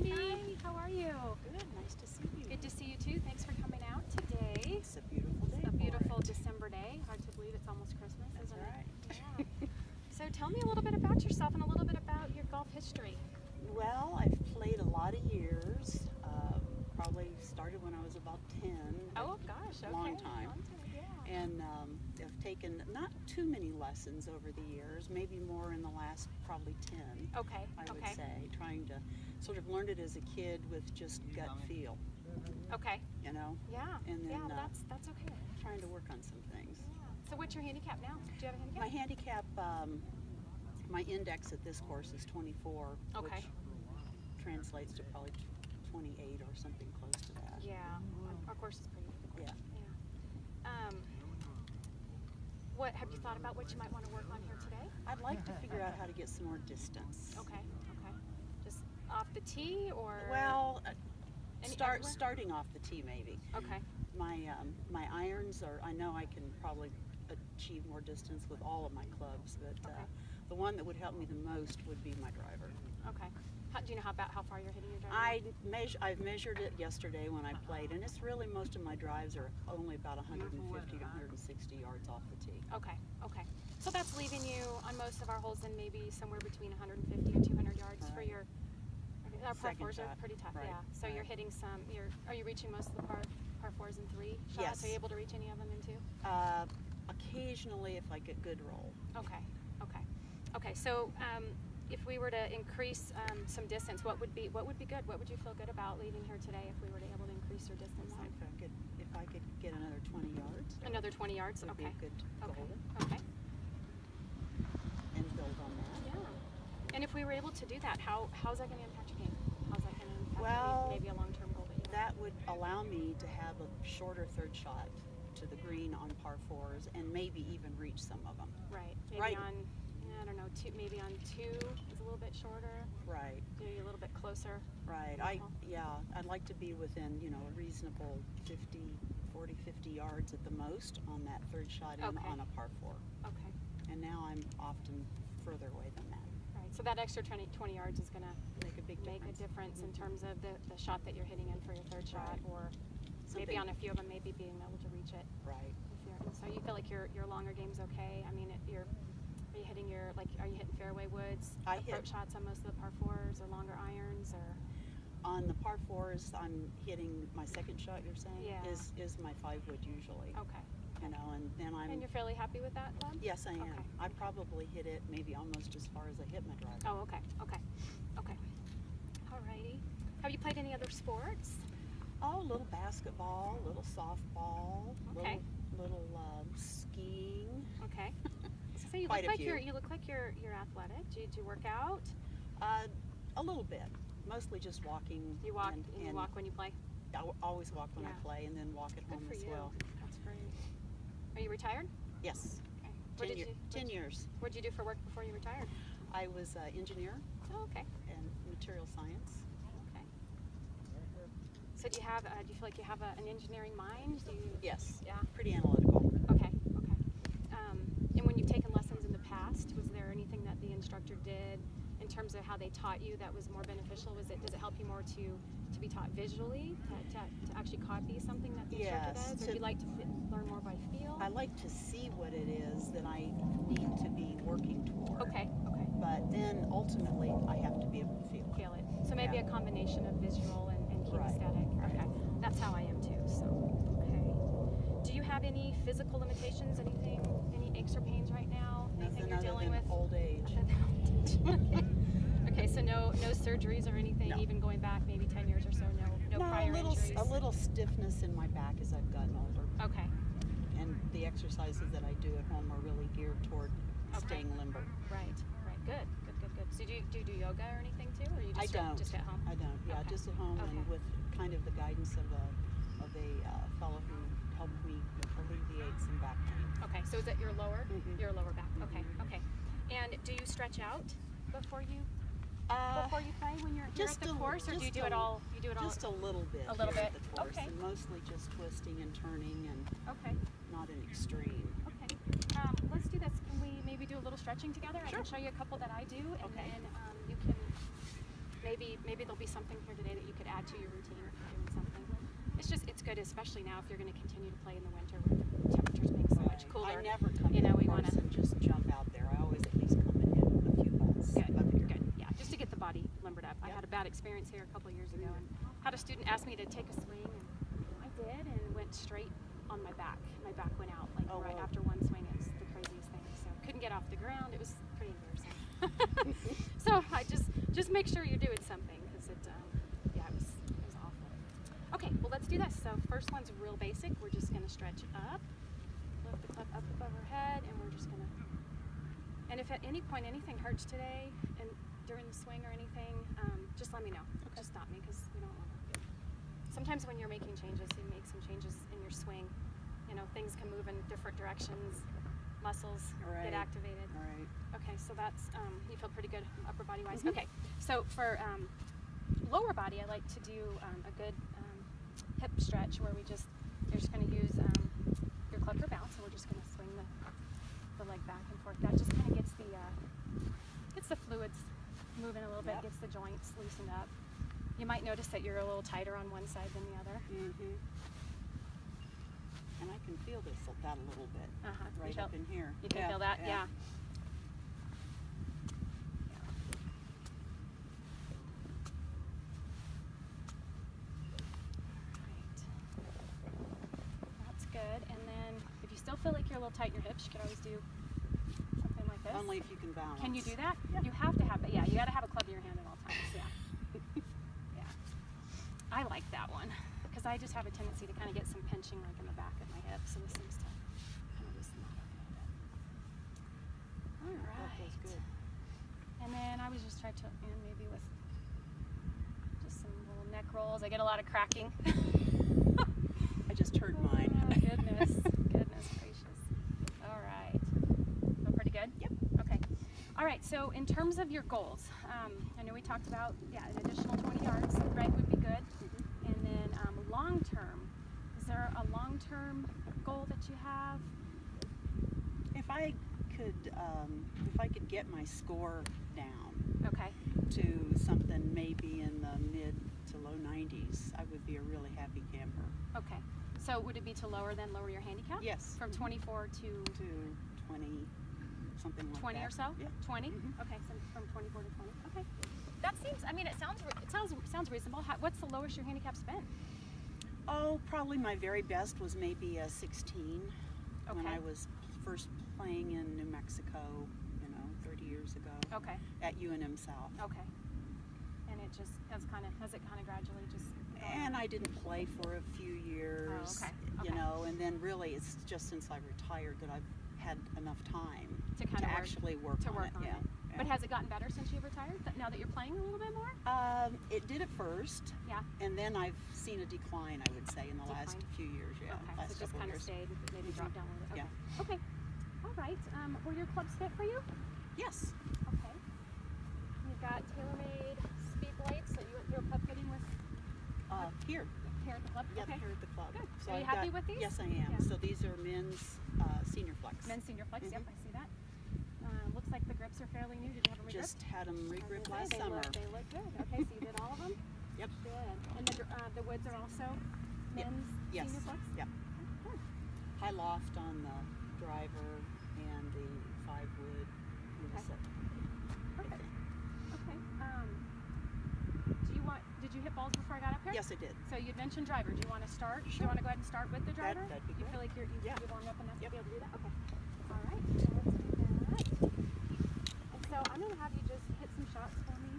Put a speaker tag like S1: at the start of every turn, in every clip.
S1: Cindy.
S2: Hi, how are you?
S1: Good, nice to see you.
S2: Good to see you too. Thanks for coming out today.
S1: It's a beautiful day.
S2: It's a
S1: for
S2: beautiful
S1: it.
S2: December day. Hard to believe it's almost Christmas,
S1: That's
S2: isn't
S1: right.
S2: it? Yeah. So tell me a little bit about yourself and a little bit about your golf history.
S1: Well, I've played a lot of years. Probably started when I was about 10.
S2: Oh gosh, okay.
S1: Long time.
S2: Long time, yeah.
S1: And I've taken not too many lessons over the years, maybe more in the last probably 10.
S2: Okay.
S1: I would
S2: Okay.
S1: say, trying to sort of learn it as a kid with just gut feel,
S2: Okay.
S1: you know,
S2: Yeah.
S1: And then,
S2: yeah, that's okay.
S1: trying to work on some things.
S2: Yeah. So what's your handicap now? Do you have a handicap?
S1: My handicap, my index at this course is 24,
S2: Okay.
S1: which translates to probably 28 or something close to that.
S2: Yeah. Our course is pretty good.
S1: Yeah.
S2: Yeah. What have you thought about what you might want to work on here today?
S1: I'd like to figure out how to get some more distance.
S2: Okay. Okay. Just off the tee or?
S1: Well,
S2: everywhere?
S1: starting off the tee maybe.
S2: Okay.
S1: My irons are, I know I can probably achieve more distance with all of my clubs, but
S2: Okay.
S1: the one that would help me the most would be my driver.
S2: Okay. Do you know how far you're hitting your driver?
S1: I've measured it yesterday when I played, and it's really, most of my drives are only about 150 to 160 yards off the tee.
S2: Okay. Okay. So that's leaving you on most of our holes in maybe somewhere between 150 and 200 yards for
S1: Right.
S2: your. Our par
S1: Second
S2: fours are
S1: shot.
S2: pretty tough,
S1: Right.
S2: yeah. So you're hitting some. Are you reaching most of the par fours in 3 shots?
S1: Yes.
S2: Are you able to reach any of them in 2?
S1: Occasionally, if I get good roll.
S2: Okay. Okay. Okay. So if we were to increase some distance, what would be good? What would you feel good about leaving here today if we were to able to increase your distance?
S1: If I could get another 20 yards.
S2: Another 20 yards.
S1: Would
S2: Okay.
S1: be a good goal.
S2: Okay. Okay.
S1: And build on that.
S2: Yeah. And if we were able to do that, how's that going to impact your game? How's that going to impact
S1: Well,
S2: maybe a long-term goal that you have?
S1: That would allow me to have a shorter third shot to the green on par fours, and maybe even reach some of them.
S2: Right. Maybe
S1: Right.
S2: on, I don't know, maybe on 2 is a little bit shorter.
S1: Right.
S2: Maybe a little bit closer.
S1: Right. I'd like to be within, a reasonable 50 yards at the most on that third shot in
S2: Okay.
S1: on a par four.
S2: Okay.
S1: And now I'm often further away than that.
S2: Right. So that extra 20 yards is going to
S1: Make a big
S2: make
S1: difference.
S2: a difference in terms of the shot that you're hitting in for your third shot,
S1: Right.
S2: or maybe
S1: Something-
S2: on a few of them, maybe being able to reach it.
S1: Right.
S2: So you feel like your longer game's okay? I mean, are you hitting are you hitting fairway woods, approach shots on most of the par fours, or longer irons, or?
S1: On the par fours, I'm hitting my second shot. You're saying
S2: Yeah.
S1: is my 5-wood usually.
S2: Okay.
S1: And then
S2: And you're fairly happy with that club?
S1: Yes, I am.
S2: Okay.
S1: I probably hit it maybe almost as far as I hit my driver.
S2: Oh, okay. Okay. Okay. Alrighty. Have you played any other sports?
S1: Oh, a little basketball, a little softball,
S2: Okay.
S1: little skiing.
S2: Okay. So you
S1: Quite
S2: look
S1: a
S2: like
S1: few.
S2: you're athletic. Do you work out?
S1: A little bit, mostly just walking.
S2: You walk
S1: and
S2: you walk when you play?
S1: I always walk when I
S2: Yeah.
S1: play, and then walk at
S2: Good
S1: home
S2: for
S1: as
S2: you.
S1: well.
S2: That's great. Are you retired?
S1: Yes,
S2: Okay.
S1: 10 years.
S2: What did you do for work before you retired?
S1: I was an engineer
S2: Oh, okay.
S1: and material science.
S2: Okay. So do you feel like you have an engineering mind? Do you?
S1: Yes.
S2: Yeah.
S1: Pretty analytical.
S2: Okay. Okay. And when you've taken lessons in the past, was there anything that the instructor did in terms of how they taught you that was more beneficial? Does it help you more to be taught visually, to actually copy something that the instructor
S1: Yes,
S2: does, or do you like to learn more by feel?
S1: I like to see what it is that I need to be working toward.
S2: Okay. Okay.
S1: But then ultimately, I have to be able to feel it.
S2: Feel it. So maybe
S1: Yeah.
S2: a combination of visual and
S1: Right.
S2: kinesthetic. Okay. That's how I am too. So, okay. Do you have any physical limitations? Any aches or pains right now? Anything
S1: Nothing
S2: you're
S1: other
S2: dealing
S1: than
S2: with?
S1: old age.
S2: Okay. Okay. So no surgeries or anything.
S1: No.
S2: Even going back maybe 10 years or so. No prior injuries.
S1: A little stiffness in my back as I've gotten older.
S2: Okay.
S1: And the exercises that I do at home are really geared toward
S2: Okay.
S1: staying limber.
S2: Right. Good. So do you do yoga or anything too, or you
S1: I
S2: just
S1: don't.
S2: just at home?
S1: I don't. Yeah,
S2: Okay.
S1: just at home
S2: Okay.
S1: and with kind of the guidance of a fellow who helped me alleviate some back pain.
S2: Okay. So is it your lower
S1: Mhm.
S2: your lower back? Okay. Okay. And do you stretch out before you play when you're
S1: Just
S2: at the
S1: a-
S2: course, or do you
S1: just
S2: do
S1: a-
S2: it all? You do it all.
S1: Just a little bit.
S2: A little
S1: here
S2: bit.
S1: At the course,
S2: Okay.
S1: and mostly just twisting and turning, and
S2: Okay.
S1: not an extreme.
S2: Okay. Let's do this. Can we maybe do a little stretching together? I
S1: Sure.
S2: can show you a couple that I do, and
S1: Okay.
S2: then you can maybe there'll be something here today that you could add to your routine or doing something. It's good, especially now if you're going to continue to play in the winter with the temperatures being so much cooler.
S1: I never come
S2: you know, we
S1: in
S2: want to
S1: and just jump out there. I always at least come and hit a few balls up here.
S2: Good, yeah, just to get the body limbered up. I had a bad experience here a couple of years ago and had a student ask me to take a swing, and I did, and went straight on my back. My back went out like right after one swing. It was the craziest thing. So couldn't get off the ground. It was pretty embarrassing. So I just make sure you're doing something, because it was awful. Okay, well, let's do this. So first one's real basic. We're just going to stretch up, lift the club up above our head, and we're just going to, and if at any point anything hurts today and during the swing or anything, just let me know. Okay. Just stop me, because we don't want to. Sometimes when you're making changes, you make some changes in your swing. You know, things can move in different directions. Muscles get activated.
S1: Right.
S2: Okay, so that's, you feel pretty good upper body wise. Okay, so for lower body, I like to do a good hip stretch where you're just going to use your club for bounce, and we're just going to swing the leg back and forth. That just kind of gets the fluids moving a little bit, gets the joints loosened up. You might notice that you're a little tighter on one side than the other.
S1: Mm-hmm. And I can feel that a little bit right up in here.
S2: You can feel that? Yeah. Right. That's good. And then if you still feel like you're a little tight in your hips, you could always do something like this.
S1: Only if you can balance.
S2: Can you do that?
S1: Yeah.
S2: You have to have it. Yeah, you got to have a club in your hand at all times. Yeah. Yeah. I like that one, because I just have a tendency to kind of get some pinching like in the back of my hip, so this seems to kind of loosen that up a little bit. All right.
S1: That feels good.
S2: And then I was just trying to end maybe with just some little neck rolls. I get a lot of cracking.
S1: I just heard mine.
S2: Oh, goodness. Goodness gracious. All right. Feel pretty good?
S1: Yep.
S2: Okay. All right, so in terms of your goals, I know we talked about, an additional 20 yards, right, would be good. And then long term, is there a long term goal that you have?
S1: If I could get my score down
S2: Okay.
S1: to something maybe in the mid to low 90s, I would be a really happy camper.
S2: Okay. So would it be to lower your handicap?
S1: Yes.
S2: From 24 to
S1: 20, something like
S2: 20
S1: that.
S2: or so?
S1: Yeah.
S2: 20? Okay, so from 24 to 20. Okay. That seems, it sounds reasonable. What's the lowest your handicap's been?
S1: Oh, probably my very best was maybe a 16 when I was first playing in New Mexico, 30 years ago.
S2: Okay.
S1: At UNM South.
S2: Okay. And it just has it kind of gradually just
S1: And I didn't play for a few years, and then really it's just since I retired that I've had enough time
S2: to kind of
S1: actually work on it.
S2: Yeah. But has it gotten better since you've retired? Now that you're playing a little bit more?
S1: It did at first.
S2: Yeah.
S1: And then I've seen a decline, I would say, in the last few years. Yeah.
S2: Okay.
S1: Last
S2: So it just
S1: couple
S2: kind of
S1: years.
S2: stayed, maybe dropped down a little bit. Okay.
S1: Yeah.
S2: Okay. All right. Were your clubs fit for you?
S1: Yes.
S2: Okay. You've got tailor-made speed blades, so you're club fitting with
S1: Here.
S2: here at the club?
S1: Yep,
S2: Okay.
S1: here at the club.
S2: Good.
S1: So
S2: Are you
S1: I've
S2: happy
S1: got,
S2: with these?
S1: Yes, I am.
S2: Yeah.
S1: So these are men's senior flex.
S2: Men's senior flex, yep, I see that. Looks like the grips are fairly new. Did you have them re-gripped?
S1: Just had them re-gripped last
S2: they
S1: summer.
S2: They look good. Okay, so you did all of them?
S1: Yep.
S2: Good. And the woods are also men's
S1: Yes.
S2: senior flex?
S1: Yep.
S2: Okay, good.
S1: High loft on the driver and the 5-wood in the set.
S2: Perfect. Okay. Did you hit balls before I got up here?
S1: Yes, I did.
S2: So you'd mentioned driver. Do you want to start? Do
S1: Sure.
S2: you want to go ahead and start with the driver?
S1: That'd be
S2: You
S1: great.
S2: feel like you're warmed up enough to
S1: Yep.
S2: be able to do that? Okay. All right. So let's do that. And so I'm going to have you just hit some shots for me.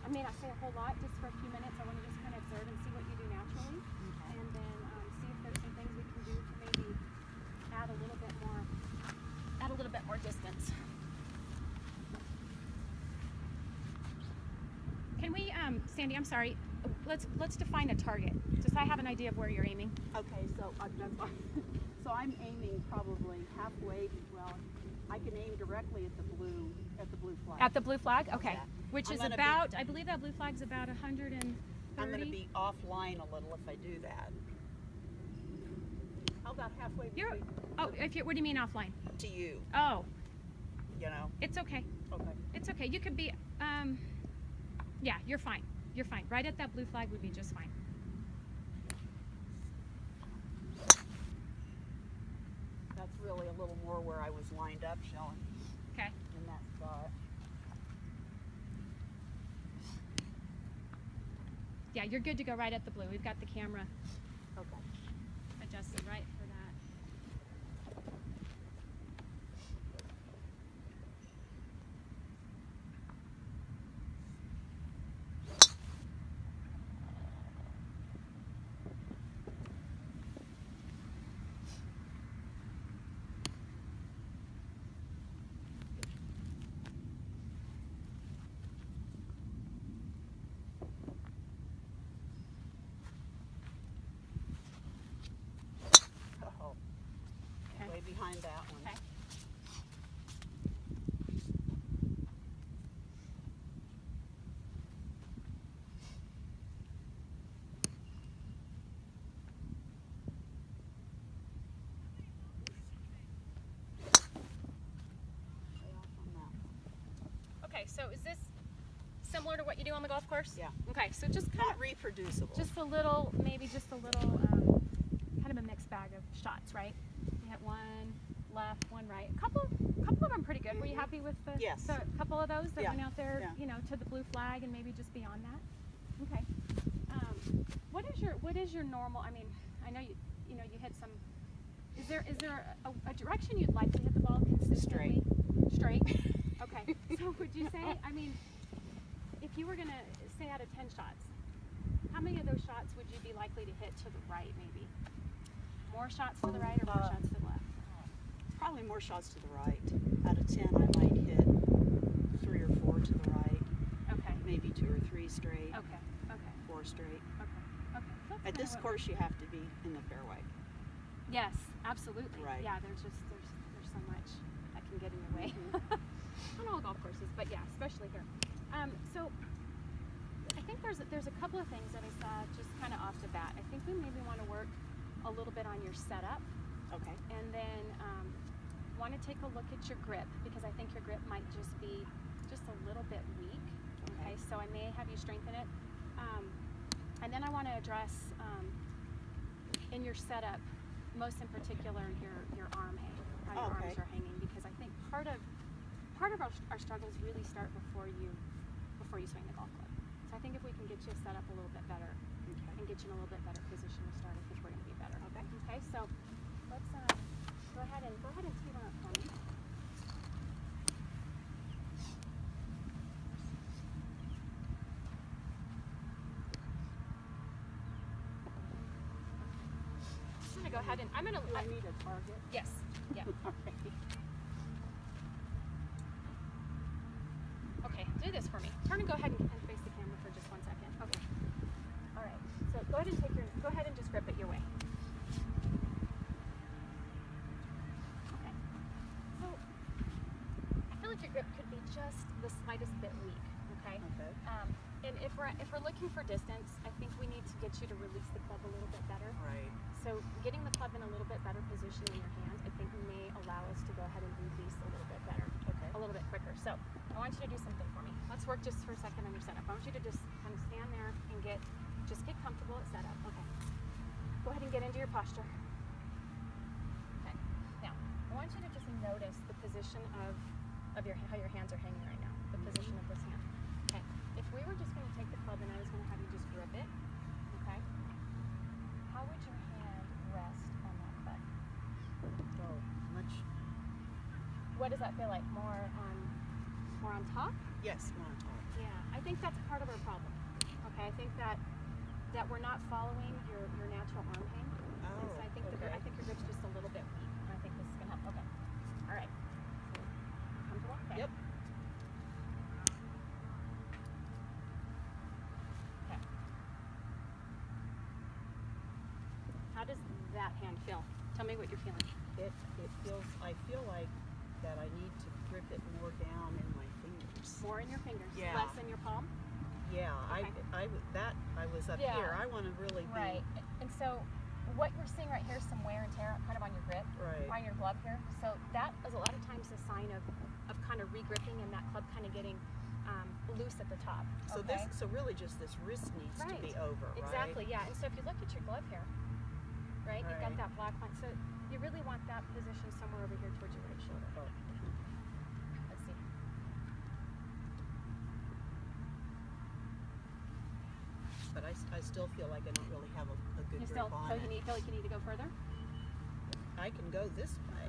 S2: I may not say a whole lot, just for a few minutes. I want to just kind of observe and see what you do naturally.
S1: Okay.
S2: And then see if there's some things we can do to maybe add a little bit more distance. Can we, Sandy, I'm sorry, let's define a target, just so I have an idea of where you're aiming.
S1: Okay, so so I'm aiming probably halfway. Well, I can aim directly at the blue flag.
S2: At the blue flag? Okay.
S1: Yeah.
S2: Which
S1: I'm
S2: is
S1: gonna
S2: about, I believe that blue flag's about 130.
S1: I'm going to be offline a little if I do that. How about halfway between
S2: What do you mean offline?
S1: to you?
S2: Oh,
S1: You know.
S2: it's okay.
S1: Okay.
S2: It's okay. You could be, yeah, you're fine. You're fine. Right at that blue flag would be just fine.
S1: That's really a little more where I was lined up, Shelly,
S2: Okay.
S1: in that spot.
S2: Yeah, you're good to go right at the blue. We've got the camera
S1: Okay.
S2: adjusted right for that.
S1: Oh,
S2: Okay.
S1: way behind that one.
S2: Okay.
S1: Way off on that one.
S2: Okay, so is this similar to what you do on the golf course?
S1: Yeah.
S2: Okay, so just kind
S1: Not reproducible.
S2: of, just a little, maybe just a little, kind of a mixed bag of shots, right? You hit one left, one right. A couple of them pretty good. Were you happy with the,
S1: Yes.
S2: the couple of those that
S1: Yeah.
S2: went out there,
S1: Yeah.
S2: you know, to the blue flag and maybe just beyond that? Okay. What is your normal? I mean, I know you know you hit some. Is there a direction you'd like to hit the ball consistently? Straight. Okay. So would you say? I mean, if you were gonna say out of 10 shots, how many of those shots would you be likely to hit to the right? Maybe more shots to the right or more shots to the left?
S1: Probably more shots to the right. Out of 10, I might hit 3 or 4 to the right.
S2: Okay.
S1: Maybe 2 or 3 straight.
S2: Okay. Okay.
S1: 4 straight.
S2: Okay. Okay. That's
S1: At
S2: kinda
S1: this
S2: what-
S1: course, you have to be in the fairway.
S2: Yes, absolutely.
S1: Right.
S2: Yeah, there's so much that can get in the way. On all golf courses, but yeah, especially here. So I think there's a couple of things that I saw just kind of off the bat. I think we maybe want to work a little bit on your setup,
S1: Okay.
S2: and then want to take a look at your grip because I think your grip might just be just a little bit weak. Okay, so I may have you strengthen it, and then I want to address in your setup, most in particular your arm hang, how your
S1: Okay.
S2: arms are hanging, because I think part of our struggles really start before you swing the golf club. So I think if we can get you set up a little bit better
S1: Okay.
S2: and get you in a little bit better position to start, I think we're going to be better.
S1: Okay.
S2: Okay. So let's go ahead and tee one up for me. I'm going to go ahead and
S1: Do I need a target?
S2: yes. Yeah.
S1: Okay.
S2: Okay, do this for me. Turn and go ahead and face the camera for just 1 second. Okay. All right. So go ahead and just grip it your way. Okay. So I feel like your grip could be just the slightest bit weak. Okay.
S1: Okay.
S2: And if we're looking for distance, I think we need to get you to release the club a little bit better.
S1: Right.
S2: So getting the club in a little bit better position in your hand, I think may allow us to go ahead and release a little bit better,
S1: Okay.
S2: a little bit quicker. So I want you to do something for me. Let's work just for a second on your setup. I want you to just kind of stand there and get comfortable at setup. Okay. Go ahead and get into your posture. Okay. Now, I want you to just notice the position of how your hands are hanging right now, the position of this hand. Okay. If we were just going to take the club and I was going to have you just grip it, okay, how would your hand rest on that club?
S1: Oh, much.
S2: What does that feel like? More on top?
S1: Yes, more on top.
S2: Yeah, I think that's part of our problem. Okay, I think that we're not following your natural arm hang.
S1: Oh,
S2: And so I think
S1: okay.
S2: I think your grip's just a little bit weak. And I think this is gonna help. Okay. All right. So, comfortable? Okay.
S1: Yep.
S2: Okay. How does that hand feel? Tell me what you're feeling.
S1: It feels. I feel like that I need to grip it more down in my fingers.
S2: More in your fingers,
S1: Yeah.
S2: less in your palm.
S1: Yeah.
S2: Okay.
S1: I was up
S2: Yeah.
S1: here. I want to really be.
S2: Right. And so what you're seeing right here is some wear and tear kind of on your grip,
S1: Right.
S2: on your glove here. So that is a lot of times a sign of kind of you're regripping and that club kind of getting loose at the top.
S1: So
S2: okay?
S1: so really just this wrist needs to be over, right?
S2: Exactly, yeah. And so if you look at your glove here, right, you've got that black line. So you really want that position somewhere over here towards your right shoulder.
S1: Oh.
S2: Let's see.
S1: But I still feel like I don't really have a good
S2: You
S1: grip
S2: still,
S1: on
S2: so
S1: it.
S2: you feel like you need to go further?
S1: I can go this way.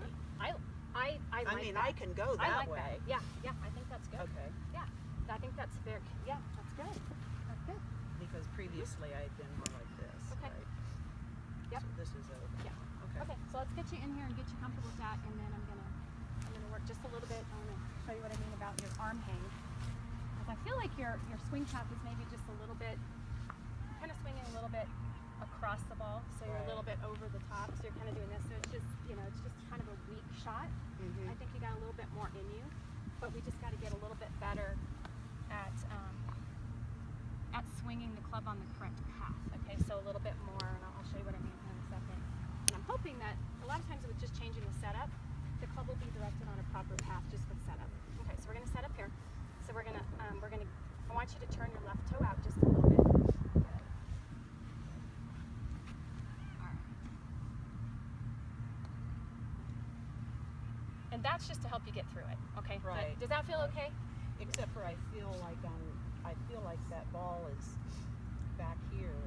S2: I like
S1: mean,
S2: that.
S1: I can go
S2: I
S1: that
S2: like
S1: way.
S2: that. Yeah, I think that's good.
S1: Okay.
S2: Yeah, I think that's fair. Yeah, that's good. That's good.
S1: Because previously I had been more like this.
S2: Okay.
S1: Right?
S2: Yep.
S1: So this is over.
S2: Yeah.
S1: Okay.
S2: Okay, so let's get you in here and get you comfortable with that, and then I'm gonna work just a little bit. I'm gonna show you what I mean about your arm hang. Because I feel like your swing path is maybe just a little bit, kind of swinging a little bit across the ball, so you're a little bit over the top. So you're kind of doing this. So it's just, it's just kind of a weak shot.
S1: Mm-hmm.
S2: I think you got a little bit more in you, but we just got to get a little bit better at swinging the club on the correct path. Okay, so a little bit more, and I'll show you what I mean here in a second. And I'm hoping that a lot of times with just changing the setup, the club will be directed on a proper path just with setup. Okay, so we're gonna set up here. So we're gonna, I want you to turn your left toe out just a little bit. And that's just to help you get through it, okay?
S1: Right.
S2: Does that feel okay?
S1: Except for I feel like that ball is back here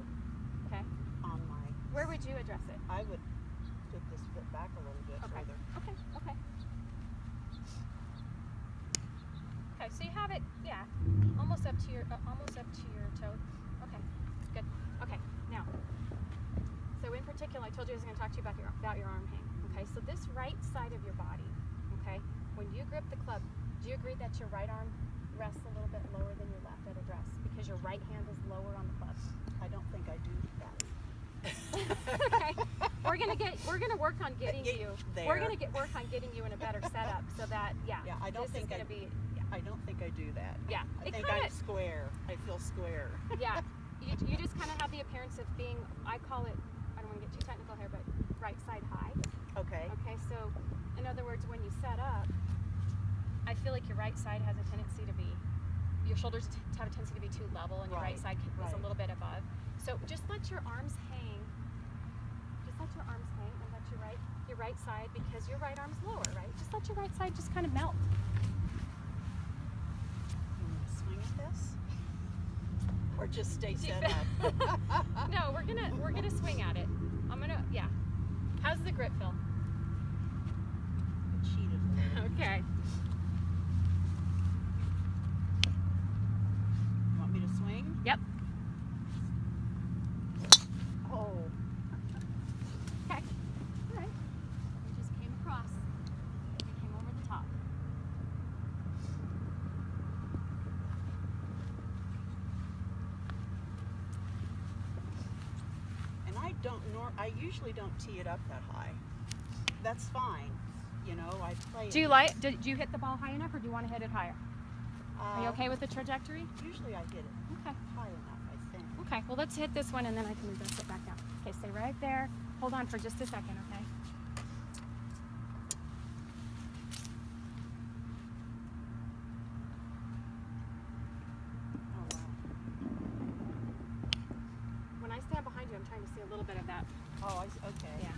S2: Okay.
S1: on my.
S2: Where would you address it?
S1: I would put this foot back a little bit
S2: Okay.
S1: further.
S2: Okay. Okay, so you have it, yeah, almost up to your toe. Okay, good. Okay, now, so in particular, I told you I was going to talk to you about your arm hang. Okay, so this right side of your body, okay, when you grip the club, do you agree that your right arm rests a little bit lower than your left at address because your right hand is lower on the club?
S1: I don't think I do that.
S2: Okay, we're gonna work on getting you.
S1: There.
S2: We're gonna work on getting you in a better setup so that
S1: I don't
S2: this
S1: think
S2: is gonna be.
S1: I don't think I do that.
S2: Yeah,
S1: I think I'm square. I feel square.
S2: Yeah, you just kind of have the appearance of being, I call it, I don't want to get too technical here, but right side high.
S1: Okay.
S2: Okay, so in other words, when you set up, I feel like your right side has a tendency to be, your shoulders have a tendency to be too level, and your right side is a little bit above. So just let your arms hang. Just let your arms hang, and let your right side, because your right arm's lower, right? Just let your right side just kind of melt.
S1: Swing at this, or just stay set up.
S2: No, we're gonna swing at it. Yeah. How's the grip feel?
S1: I cheated a little.
S2: Okay.
S1: You want me to swing?
S2: Yep.
S1: Oh.
S2: Okay. All right. We just came across. We came over the top.
S1: And I usually don't tee it up that high. That's fine. I play it.
S2: Did you hit the ball high enough, or do you want to hit it higher? Are you okay with the trajectory?
S1: Usually I hit it
S2: Okay.
S1: high enough, I think.
S2: Okay, well let's hit this one and then I can adjust it back down. Okay, stay right there. Hold on for just a second, okay?
S1: Oh, wow.
S2: When I stand behind you, I'm trying to see a little bit of that.
S1: Oh, okay.
S2: Yeah.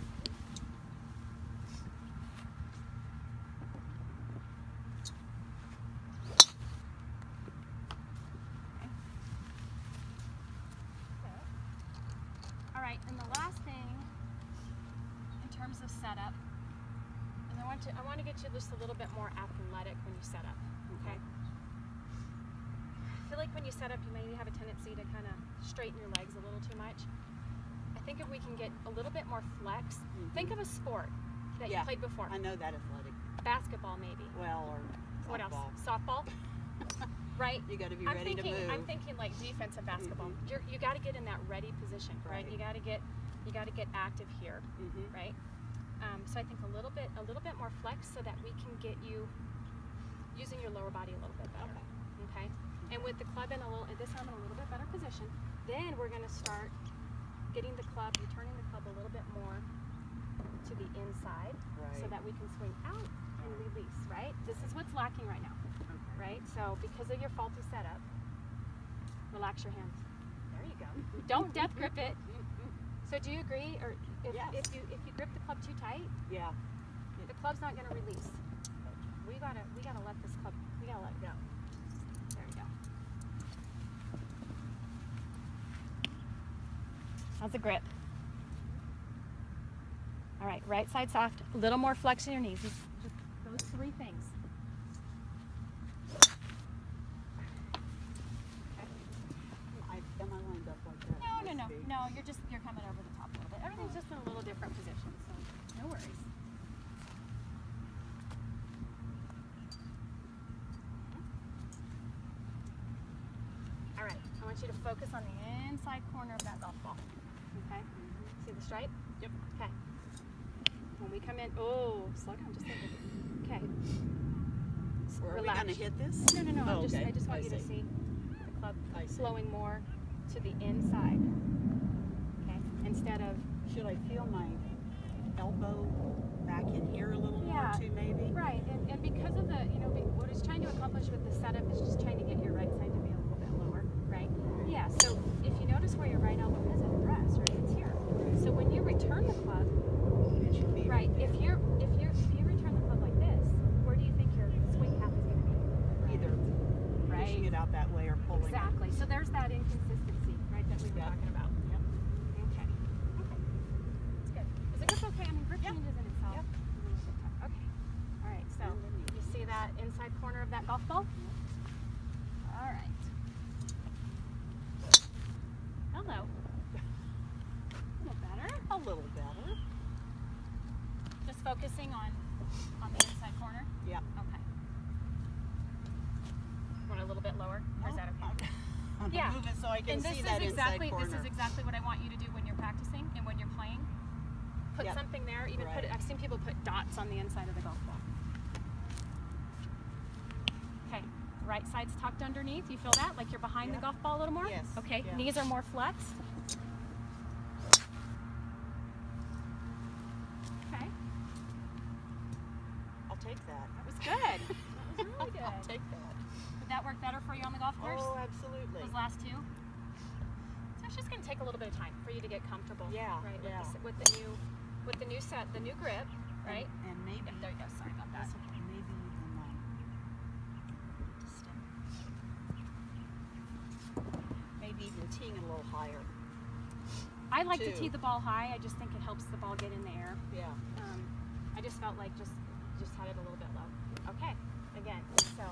S2: All right, and the last thing in terms of setup is I want to get you just a little bit more athletic when you set up, okay? I feel like when you set up, you maybe have a tendency to kind of straighten your legs a little too much. I think if we can get a little bit more flex, think of a sport that you played before.
S1: I know that athletic.
S2: Basketball, maybe.
S1: Well, or
S2: What else?
S1: softball.
S2: Softball? Right?
S1: You got to be ready to move.
S2: I'm thinking like defensive basketball. You got to get in that ready position, right? You got to get active here, right? So I think a little bit more flex so that we can get you using your lower body a little bit better. Okay. And with the club this arm in a little bit better position, then we're going to start getting the club, returning the club a little bit more to the inside, so that we can swing out and release. Right? This is what's lacking right now. right? So because of your faulty setup, relax your hands. There you go. Don't death grip it. So do you agree, or if you grip the club too tight, the club's not going to release. We gotta let this club. We gotta let it go. There we go. How's the grip? All right, right side soft. A little more flex in your knees. Just those three things.
S1: Am I lined up like that?
S2: No. You're coming over the top a little bit. Everything's just in a little different position, so no worries. All right, I want you to focus on the inside corner of that golf ball. Okay? See the stripe?
S1: Yep.
S2: Okay. When we come in, slow down just a little bit. Okay.
S1: Are we going to hit this?
S2: No.
S1: Oh,
S2: I just want you to see the club flowing more to the inside. Okay? Instead of...
S1: Should I feel my elbow back in here a little more too, maybe?
S2: Right. And because of the, what it's trying to accomplish with the setup is just trying to get your right side to be a little bit lower, right? Yeah. So if you notice where your right elbow is at the rest, right, it's here. So when you return the club,
S1: it should be
S2: right. If you return the club like this, where do you think your swing path is going to be?
S1: Either pushing it out that way or pulling it.
S2: Exactly. So there's that inconsistency, right, that we were talking about.
S1: Yep.
S2: Okay. That's good. Is the grip okay? I mean, grip changes in itself.
S1: Yep.
S2: Okay. All right. So you see that inside corner of that golf ball? All right. Hello. A little better.
S1: A little better.
S2: Just focusing on the inside corner?
S1: Yeah.
S2: Okay. Want it a little bit lower? Or is that okay?
S1: Yeah. Move it so I can see that inside corner.
S2: This is exactly what I want you to do when you're practicing and when you're playing. Put something there. Even put it. I've seen people put dots on the inside of the golf ball. Okay. Right side's tucked underneath. You feel that? Like you're behind the golf ball a little more?
S1: Yes.
S2: Okay.
S1: Yeah.
S2: Knees are more flexed. Okay.
S1: I'll take that.
S2: That was good. That was really good.
S1: I'll take that.
S2: Would that work better for you on the golf course?
S1: Oh, absolutely.
S2: Those last two? So it's just going to take a little bit of time for you to get comfortable.
S1: Yeah.
S2: Right.
S1: Yeah.
S2: With the new set, the new grip, right?
S1: And maybe.
S2: Yep, there you go. Sorry about that.
S1: That's okay. Maybe even maybe even teeing it a little higher.
S2: I like to tee the ball high. I just think it helps the ball get in the air.
S1: Yeah.
S2: I just felt like just had it a little bit low. Okay. Again. So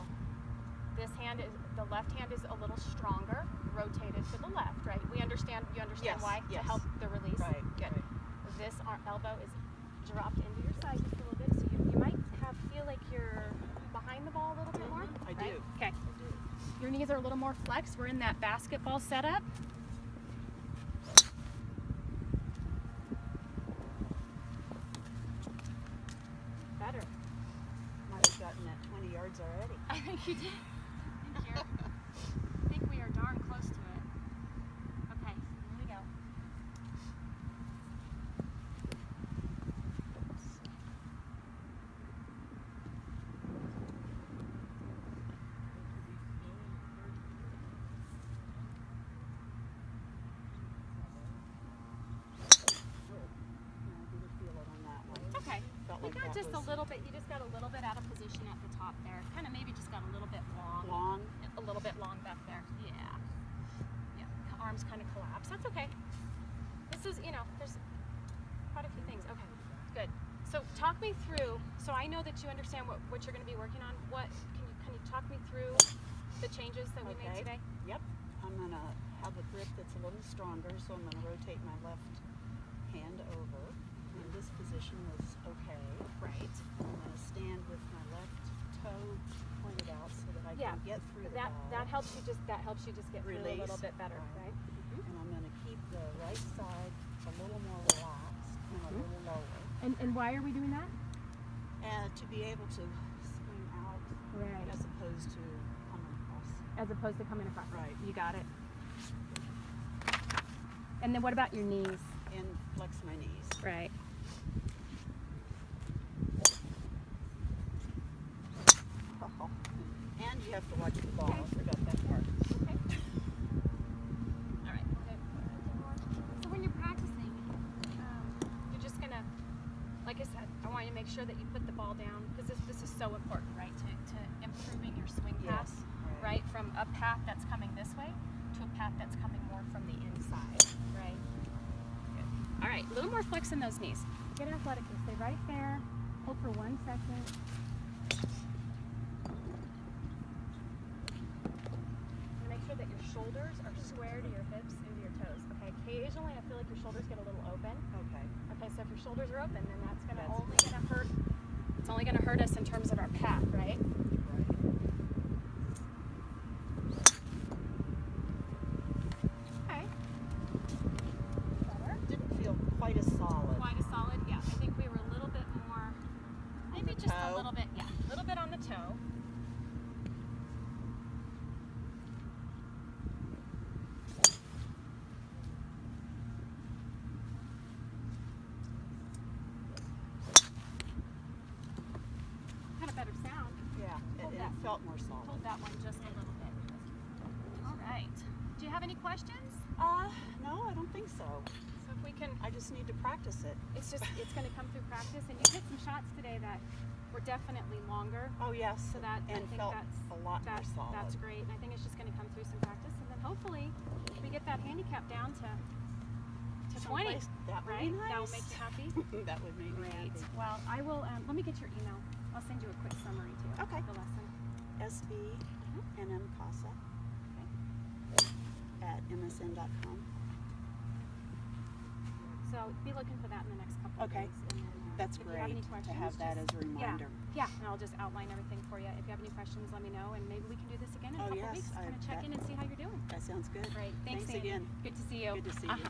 S2: this hand is the left hand is a little stronger, rotated to the left. Right. You understand why?
S1: Yes.
S2: To help the release.
S1: Right.
S2: Good.
S1: Right.
S2: This elbow is dropped into your side just a little bit, so you might feel like you're behind the ball a little bit more.
S1: I
S2: right?
S1: do.
S2: Okay.
S1: I do.
S2: Your knees are a little more flexed. We're in that basketball setup. Better.
S1: Might have gotten that 20 yards already.
S2: I think you did. Thank you. I think we are darn close to it. Okay, here we go. Okay. You got just a little bit. You just got a little bit out of position at the top there. Kind of maybe just got a little bit long. A little bit long back there. Yeah. Yeah. Arms kind of collapse. That's okay. This is, there's quite a few things. Okay. Good. So talk me through. So I know that you understand what you're going to be working on. What can you talk me through the changes that we made today?
S1: Yep. I'm going to have a grip that's a little stronger, so I'm going to rotate my left hand over. And this position was okay.
S2: Right.
S1: I'm going to stand with my left toe pointed out so that I can get through the ball.
S2: That helps you just get through a little bit better, right?
S1: And I'm going to keep the right side a little more relaxed and a little lower.
S2: And why are we doing that?
S1: And to be able to swing out as opposed to coming across.
S2: As opposed to coming across.
S1: Right.
S2: You got it. And then what about your knees?
S1: And flex my knees.
S2: Right.
S1: And you have to watch the ball.
S2: Okay.
S1: I forgot that part.
S2: Okay. All right. So when you're practicing, you're just gonna, like I said, I want you to make sure that you put the ball down because this is so important, right? To improving your swing path,
S1: Yes.
S2: right? From a path that's coming this way to a path that's coming more from the inside, right? Good. All right. A little more flex in those knees. Get athletic and stay right there. Hold for 1 second. Make sure that your shoulders are square to your hips and to your toes. Okay, occasionally I feel like your shoulders get a little open.
S1: Okay.
S2: Okay, so if your shoulders are open, then that's
S1: That's
S2: only gonna hurt. It's only gonna hurt us in terms of our path, right?
S1: Right.
S2: Okay. Better.
S1: Didn't feel quite as solid.
S2: Quite as solid. Yeah, I think we were a little bit more. Maybe
S1: the
S2: just a
S1: toe?
S2: little bit. Yeah, a little bit on the toe. Had a better sound.
S1: Yeah,
S2: Hold
S1: it
S2: that.
S1: felt more solid.
S2: Hold that one just a little bit. All right. Do you have any questions?
S1: No, I don't think so.
S2: So if we can,
S1: I just need to practice it.
S2: it's going to come through practice. And you hit some shots today that were definitely longer.
S1: Oh yes,
S2: So that
S1: and
S2: I think
S1: felt
S2: that's
S1: a lot more solid.
S2: That's great. And I think it's just going to come through some practice, and then hopefully we get that handicap down to 20.
S1: Someplace that would
S2: Right?
S1: be nice.
S2: That will make you happy.
S1: That would make me
S2: Great.
S1: happy.
S2: Well, I will. Let me get your email. I'll send you a quick summary too.
S1: Okay.
S2: Of the lesson.
S1: SBNMCASA
S2: Okay.
S1: at msn.com.
S2: So be looking for that in the next couple
S1: Okay.
S2: of days. And then,
S1: That's
S2: if you have
S1: great
S2: any
S1: to
S2: questions,
S1: have that as
S2: just-
S1: a reminder.
S2: Yeah, and I'll just outline everything for you. If you have any questions, let me know, and maybe we can do this again in a
S1: Oh,
S2: couple
S1: yes,
S2: weeks. Kind of check
S1: that-
S2: in and see how you're doing.
S1: That sounds good.
S2: Great. Thanks,
S1: Thanks
S2: Amy.
S1: again.
S2: Good to see you.
S1: Good to see you.